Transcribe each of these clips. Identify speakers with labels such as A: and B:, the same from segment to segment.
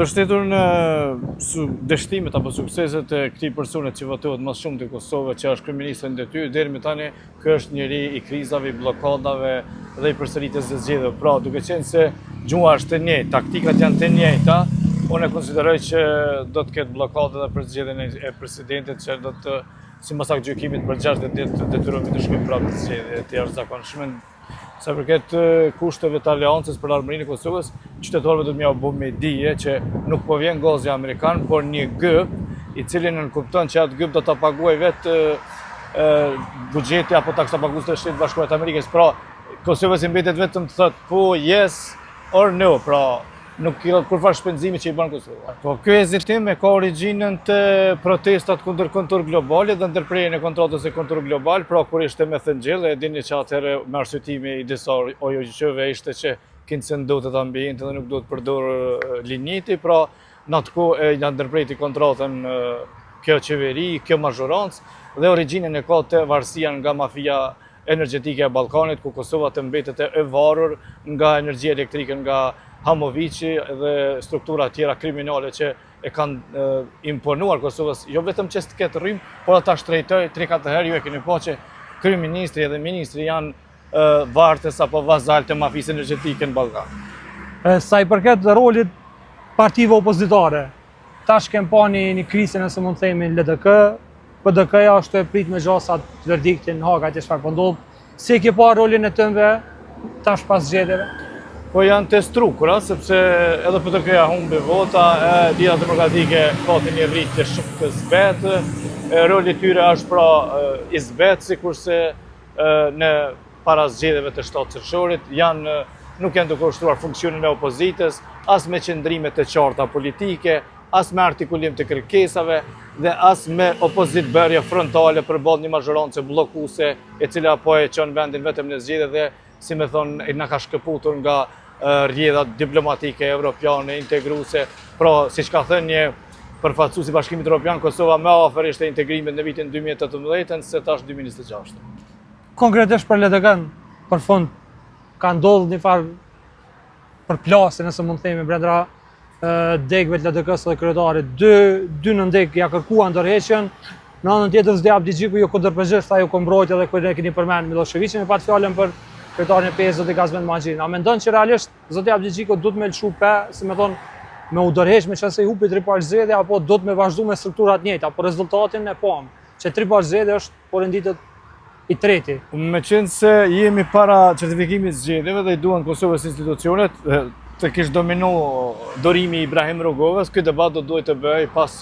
A: Mbështetur në dështimet apo sukseset e këtij personi që votohet më shumë të Kosovës, që është kryeminist në detyrë, deri më tani ky është njëri i krizave, i bllokadave dhe i përsëritjes së zgjedhjeve. Pra, duke qenë se gjua është e njëjtë, taktikat janë të njëjta, unë e konsideroj që do të ketë bllokadë edhe për zgjedhjen e presidentit, që do të sipas gjykimit për 60 ditë detyrohemi të shkojmë prapë në zgjedhje të jashtëzakonshme. Sa përket kushteve të aleancës për armërinë e Kosovës, qytetarëve do të m'ja bë me dije që nuk po vjen gozi amerikan, por një GYP, i cili nënkupton që atë GYP do ta paguaj vetë buxheti apo taksa paguese të Shtetit Bashkuar të Amerikës. Pra, Kosovës i mbetet vetëm të thotë po yes or no, pra nuk ka kurrë shpenzimi që i bën Kosova. Po ky hezitim ka origjinën të protestat kundër kontur globale dhe ndërprerjen e kontratës e kontur global, pra kur ishte me thëngjell, e dini që atëherë me arsyetimi i disa OJQ-ve ishte që këndcendohet ambienti dhe nuk duhet përdorur linjiti, pra në atë kohë ja ndërpreti kontratën kjo qeveri, kjo mazhorancë dhe origjinën e ka te varësia nga mafia energjetike e Ballkanit, ku Kosova të mbetet e varur nga energjia elektrike nga Hamovici dhe struktura tjera kriminale që e kanë imponuar Kosovës, jo vetëm që s'të ketë rrymë, por ata shtrejtoj 3-4 herë, ju e keni pa që kryeministri edhe ministri janë vartës apo vazal të mafisë energjetike në Ballkan.
B: Sa i përket rolit partive opozitare, tash kem pa një krizë nëse mund të themi në LDK, PDK-ja është e prit me gjasat verdiktin Haga që çfarë po ndodh. Si e ke pa rolin e tënde tash pas zgjedhjeve?
A: Po janë të strukura, sepse edhe PDK-ja humbi vota, Lira Demokratike pati një rritje shumë të zbetë, roli tyre është pra i zbetë, sikurse në para zgjedhjeve të 7 qershorit, nuk janë duke ushtruar funksionin e opozitës, as me qëndrime të qarta politike, as me artikulim të kërkesave, dhe as me opozitbërje frontale përballë një mazhorancë bllokuese, e cila po e çon vendin vetëm në zgjedhje dhe, si me thonë, na ka shkëputur nga rrjedhat diplomatike evropiane integruese. Pra, siç ka thënë një përfaqësues i Bashkimit Evropian, Kosova më afër ishte integrimit në vitin 2018 se tash 2026.
B: Konkretisht për LDK-n, për fund, ka ndodhur një farë përplasje, nëse mund të themi, brenda degëve të LDK-s dhe kryetarit. Dy në degë ja kërkuan ndërheqjen, në anën tjetër Zoti Abdigjiku jo kundërpërgjigj, ajo ko mbrojtje dhe kur ne keni përmend Miloševićin, e pat fjalën për kryetarin e PS Zoti Gazmend Maxhin. A mendon që realisht Zoti Abdigjiku duhet me lëshu si me thonë, me u dorëheq me çëse i hupi 3 palë zgjedhje, apo duhet me vazhdu me strukturat njëjta, apo rezultatin e pam, që 3 palë zgjedhje është por renditet i treti.
A: Me qenë se jemi para certifikimit zgjedhjeve dhe i duan Kosovës institucionet, të kishte dominu dorimi i Ibrahim Rogovës, ky debat do duhet të bëhej pas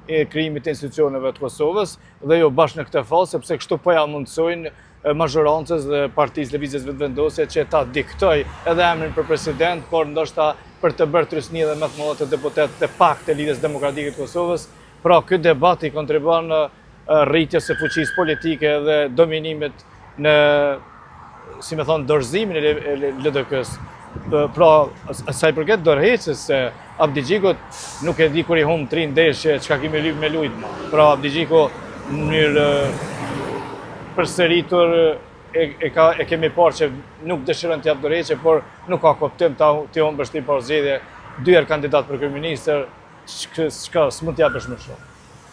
A: krijimit të institucioneve të Kosovës dhe jo bashkë në këtë fazë, sepse kështu po ja mundsojnë mazhorancës dhe partisë lëvizjes vetëvendosje që ta diktoj edhe emrin për president, por ndoshta për të bërë trysni dhe më të mëdha të deputetët të pak të Lidhjes Demokratike të Kosovës. Pra, ky debat i kontribuon në rritjes së fuqisë politike dhe dominimit në, si me thonë, dorëzimin e LDK-s. Pra, sa i përket dorëheqjes së Abdigjikut, nuk e di kur i humb 3 ndeshje çka kemi lyp me lujt. Pra, Abdigjiku në mënyrë përsëritur e kemi parë që nuk dëshiron të jap dorëheqje, por nuk ka kuptim të humbësh 3 palë zgjedhje, 2 herë kandidat për kryeministër, s'mund të japësh më shumë.